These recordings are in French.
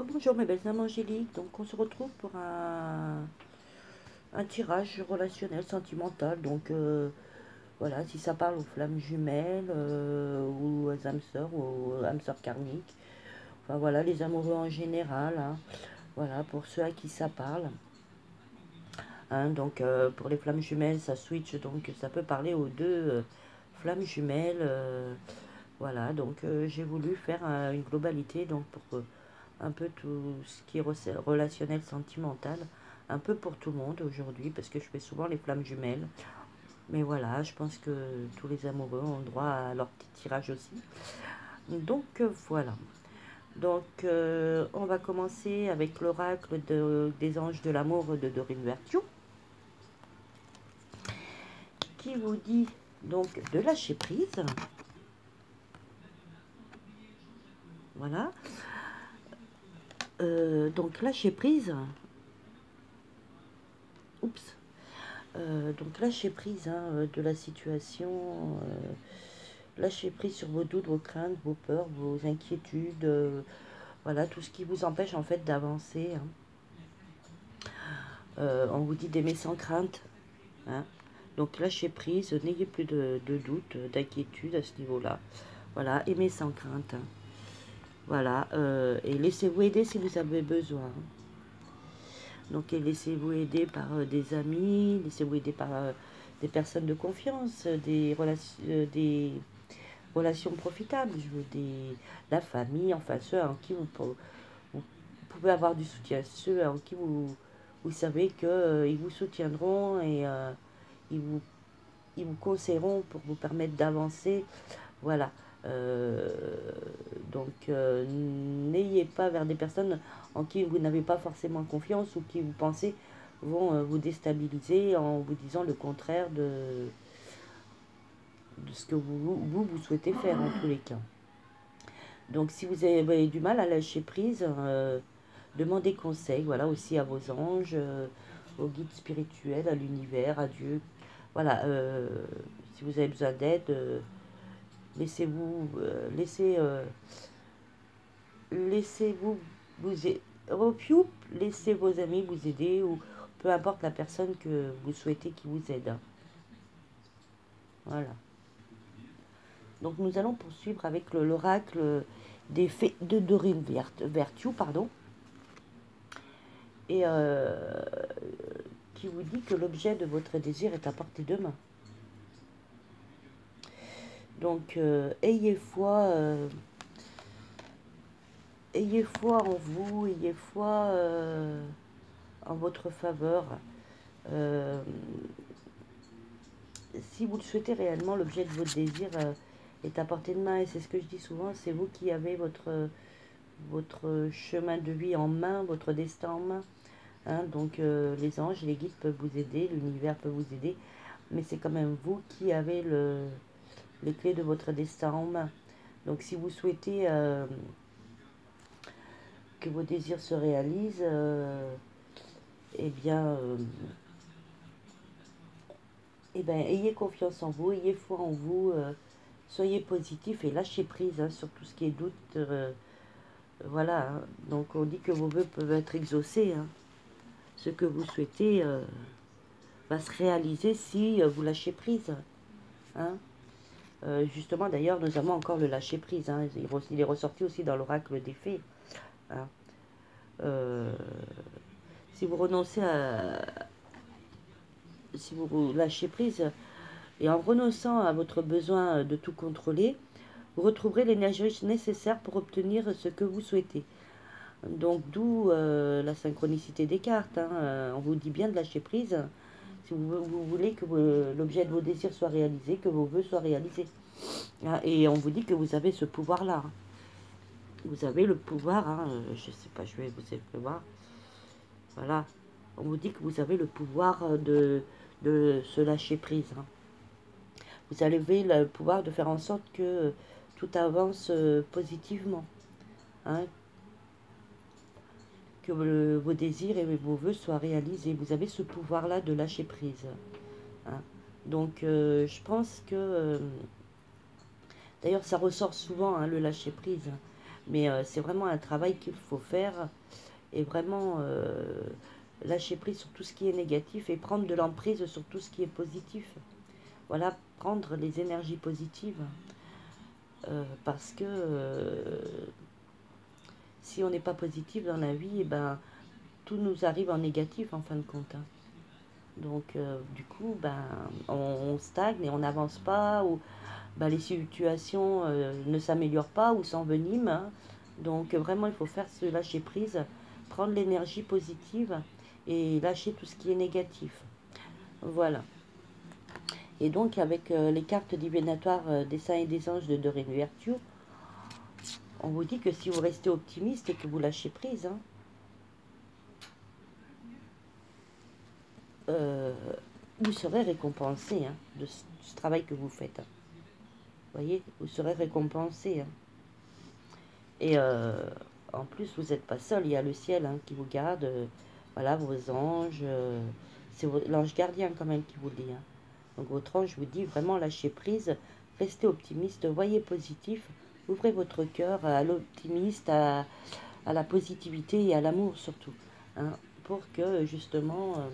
Bonjour mes belles âmes angéliques, donc on se retrouve pour un tirage relationnel, sentimental, donc voilà, si ça parle aux flammes jumelles, ou aux âmes sœurs, ou aux âmes sœurs karmiques, enfin voilà, les amoureux en général, hein, voilà, pour ceux à qui ça parle, hein, donc pour les flammes jumelles, ça switch, donc ça peut parler aux deux flammes jumelles, voilà, donc j'ai voulu faire une globalité, donc pour un peu tout ce qui est relationnel, sentimental, un peu pour tout le monde aujourd'hui, parce que je fais souvent les flammes jumelles. Mais voilà, je pense que tous les amoureux ont droit à leur petit tirage aussi. Donc voilà. Donc on va commencer avec l'oracle des anges de l'amour de Dorine Virtue, qui vous dit donc de lâcher prise. Voilà. Donc lâcher prise. Oups. Donc lâcher prise, hein, de la situation, lâcher prise sur vos doutes, vos craintes, vos peurs, vos inquiétudes, voilà, tout ce qui vous empêche en fait d'avancer, hein. On vous dit d'aimer sans crainte, hein. Donc lâchez prise, n'ayez plus de doute, d'inquiétude à ce niveau-là. Voilà, aimez sans crainte, hein. Voilà, et laissez-vous aider si vous avez besoin, hein. Donc laissez-vous aider par des amis, laissez-vous aider par des personnes de confiance, des relations profitables, je veux la famille, enfin ceux en qui vous pouvez avoir du soutien, ceux en qui vous savez qu'ils vous soutiendront et ils vous conseilleront pour vous permettre d'avancer. Voilà. Euh, donc n'ayez pas vers des personnes en qui vous n'avez pas forcément confiance ou qui vous pensez vont vous déstabiliser en vous disant le contraire de ce que vous souhaitez faire en tous les cas. Donc si vous avez du mal à lâcher prise, demandez conseil, voilà, aussi à vos anges, aux guides spirituels, à l'univers, à Dieu. Voilà, si vous avez besoin d'aide, laissez-vous, laissez-vous laissez vos amis vous aider ou peu importe la personne que vous souhaitez qui vous aide. Voilà. Donc nous allons poursuivre avec l'oracle des fées de Dorine Virtue, pardon, et qui vous dit que l'objet de votre désir est à portée de main. Donc ayez foi en vous, ayez foi en votre faveur. Si vous le souhaitez réellement, l'objet de votre désir est à portée de main, et c'est ce que je dis souvent, c'est vous qui avez votre chemin de vie en main, votre destin en main, hein. Donc les anges, les guides peuvent vous aider, l'univers peut vous aider, mais c'est quand même vous qui avez les clés de votre destin en main. Donc si vous souhaitez que vos désirs se réalisent, eh bien, ayez confiance en vous, ayez foi en vous, soyez positif et lâchez prise, hein, sur tout ce qui est doute. Voilà, hein. Donc on dit que vos vœux peuvent être exaucés, hein. Ce que vous souhaitez va se réaliser si vous lâchez prise, hein. Justement, d'ailleurs, nous avons encore le lâcher prise, hein. Il est ressorti aussi dans l'oracle des fées, hein. Si vous renoncez si vous lâchez prise et en renonçant à votre besoin de tout contrôler, vous retrouverez l'énergie nécessaire pour obtenir ce que vous souhaitez. Donc d'où la synchronicité des cartes, hein. On vous dit bien de lâcher prise si vous voulez que l'objet de vos désirs soit réalisé, que vos vœux soient réalisés, hein. Et on vous dit que vous avez ce pouvoir-là, hein. Vous avez le pouvoir, hein, je ne sais pas, je vais vous essayer de voir. Voilà, on vous dit que vous avez le pouvoir de se lâcher prise, hein. Vous avez le pouvoir de faire en sorte que tout avance positivement, hein, que vos désirs et vos vœux soient réalisés. Vous avez ce pouvoir-là de lâcher prise, hein. Donc je pense que d'ailleurs ça ressort souvent, hein, le lâcher prise, Mais c'est vraiment un travail qu'il faut faire et vraiment lâcher prise sur tout ce qui est négatif et prendre de l'emprise sur tout ce qui est positif. Voilà, prendre les énergies positives parce que si on n'est pas positif dans la vie, et ben, tout nous arrive en négatif en fin de compte. Hein. Donc, du coup, ben, on stagne et on n'avance pas, ou ben, les situations ne s'améliorent pas ou s'enveniment. Hein. Donc, vraiment, il faut faire ce lâcher prise, prendre l'énergie positive et lâcher tout ce qui est négatif. Voilà. Et donc, avec les cartes divinatoires des saints et des anges de Doreen Virtue, on vous dit que si vous restez optimiste et que vous lâchez prise, hein, vous serez récompensé hein, de ce travail que vous faites. Hein. Vous voyez, vous serez récompensé. Hein. Et en plus, vous n'êtes pas seul, il y a le ciel hein, qui vous garde, voilà, vos anges, c'est l'ange gardien quand même qui vous dit. Hein. Donc votre ange vous dit vraiment lâchez prise, restez optimiste, voyez positif, ouvrez votre cœur à l'optimiste, à la positivité et à l'amour surtout, hein, pour que justement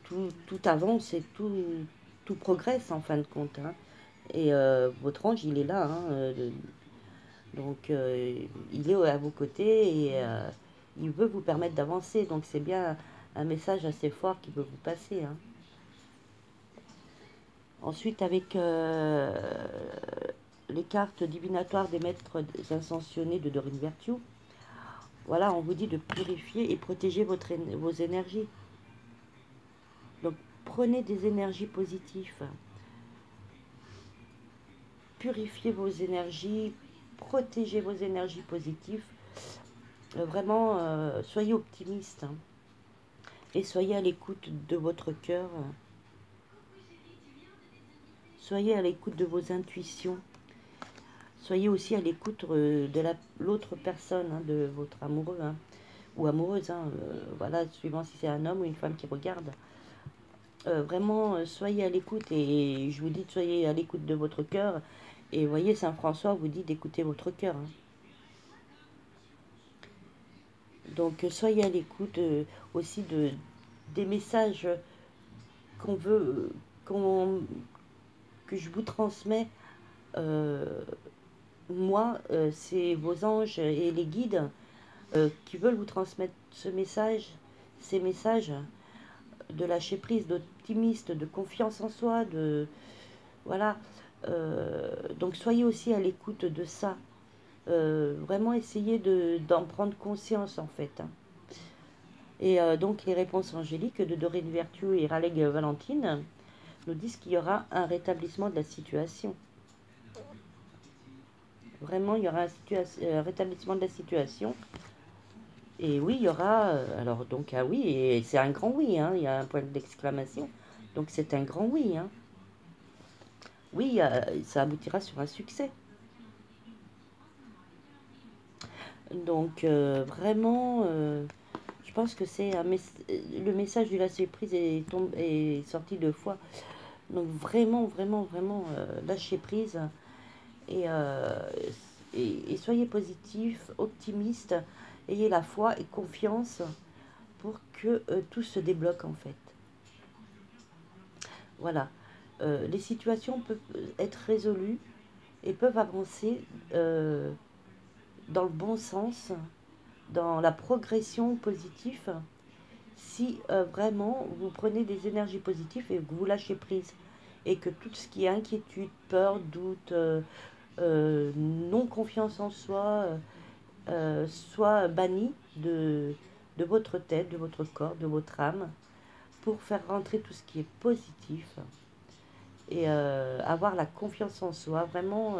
tout avance et tout progresse en fin de compte. Hein. Et votre ange, il est là, hein, donc il est à vos côtés et il veut vous permettre d'avancer. Donc c'est bien un message assez fort qui veut vous passer. Hein. Ensuite, avec les cartes divinatoires des maîtres ascensionnés de Doreen Virtue, voilà, on vous dit de purifier et protéger vos énergies. Donc, prenez des énergies positives. Purifiez vos énergies, protégez vos énergies positives. Vraiment, soyez optimistes. Hein, et soyez à l'écoute de votre cœur. Soyez à l'écoute de vos intuitions. Soyez aussi à l'écoute de l'autre personne, hein, de votre amoureux hein, ou amoureuse. Hein, voilà, suivant si c'est un homme ou une femme qui regarde. Vraiment, soyez à l'écoute et je vous dis, soyez à l'écoute de votre cœur. Et voyez, Saint François vous dit d'écouter votre cœur. Hein. Donc, soyez à l'écoute aussi des messages qu'on veut, que je vous transmets. Moi, c'est vos anges et les guides qui veulent vous transmettre ce message, ces messages de lâcher prise, d'optimiste, de confiance en soi, de voilà. Donc soyez aussi à l'écoute de ça. Vraiment essayez d'en prendre conscience en fait. Hein. Et donc les réponses angéliques de Doreen Virtue et Raleigh Valentine nous disent qu'il y aura un rétablissement de la situation. Vraiment, il y aura un rétablissement de la situation. Et oui, il y aura... alors, donc, ah oui, et c'est un grand oui, hein, il y a un point d'exclamation. Donc, c'est un grand oui. Hein. Oui, ça aboutira sur un succès. Donc, vraiment, je pense que c'est le message du lâcher prise est sorti 2 fois. Donc, vraiment, vraiment, vraiment, lâcher prise. Et soyez positif, optimiste, ayez la foi et confiance pour que tout se débloque en fait. Voilà. Les situations peuvent être résolues et peuvent avancer dans le bon sens, dans la progression positive, si vraiment vous prenez des énergies positives et que vous lâchez prise. Et que tout ce qui est inquiétude, peur, doute, non confiance en soi, soit banni de votre tête, de votre corps, de votre âme, pour faire rentrer tout ce qui est positif et avoir la confiance en soi. Vraiment,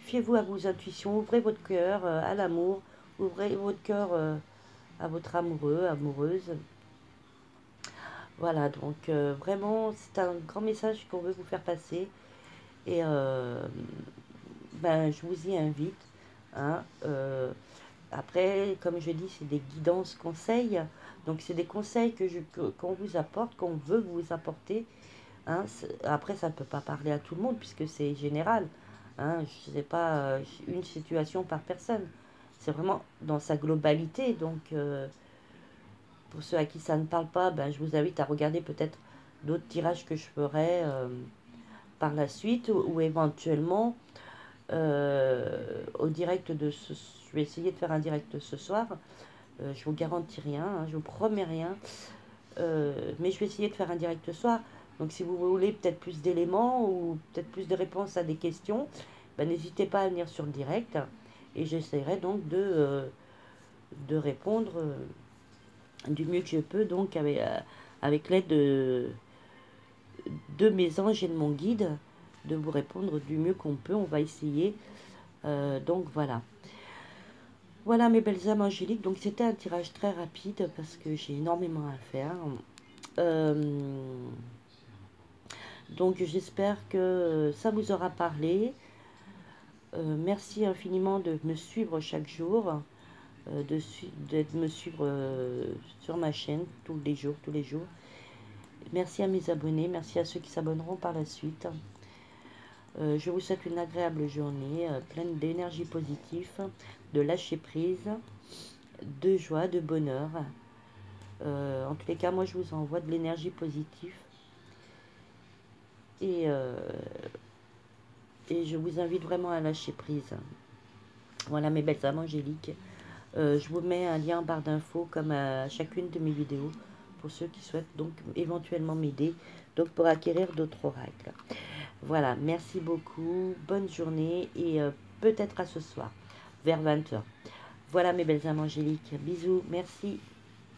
fiez-vous à vos intuitions, ouvrez votre cœur à l'amour, ouvrez votre cœur à votre amoureux, amoureuse. Voilà, donc vraiment, c'est un grand message qu'on veut vous faire passer. Et ben, je vous y invite. Hein, après, comme je dis, c'est des guidances, conseils. Donc, c'est des conseils qu'on vous apporte, qu'on veut vous apporter. Hein. Après, ça ne peut pas parler à tout le monde puisque c'est général. Hein, je sais pas, une situation par personne. C'est vraiment dans sa globalité. Donc, pour ceux à qui ça ne parle pas, ben, je vous invite à regarder peut-être d'autres tirages que je ferai par la suite ou éventuellement au direct de ce... Je vais essayer de faire un direct ce soir. Je vous garantis rien, hein, je vous promets rien. Mais je vais essayer de faire un direct ce soir. Donc si vous voulez peut-être plus d'éléments ou peut-être plus de réponses à des questions, ben, n'hésitez pas à venir sur le direct. Et j'essaierai donc de répondre du mieux que je peux, donc avec l'aide de mes anges et de mon guide, de vous répondre du mieux qu'on peut. On va essayer. Donc voilà. Voilà mes belles âmes angéliques. Donc c'était un tirage très rapide parce que j'ai énormément à faire. Donc j'espère que ça vous aura parlé. Merci infiniment de me suivre chaque jour, de me suivre sur ma chaîne tous les jours, tous les jours. Merci à mes abonnés, merci à ceux qui s'abonneront par la suite. Je vous souhaite une agréable journée, pleine d'énergie positive, de lâcher prise, de joie, de bonheur. En tous les cas, moi je vous envoie de l'énergie positive. Et je vous invite vraiment à lâcher prise. Voilà mes belles âmes angéliques. Je vous mets un lien en barre d'infos comme à chacune de mes vidéos pour ceux qui souhaitent donc éventuellement m'aider donc pour acquérir d'autres oracles. Voilà, merci beaucoup, bonne journée et peut-être à ce soir vers 20 h. Voilà mes belles âmes angéliques. Bisous, merci.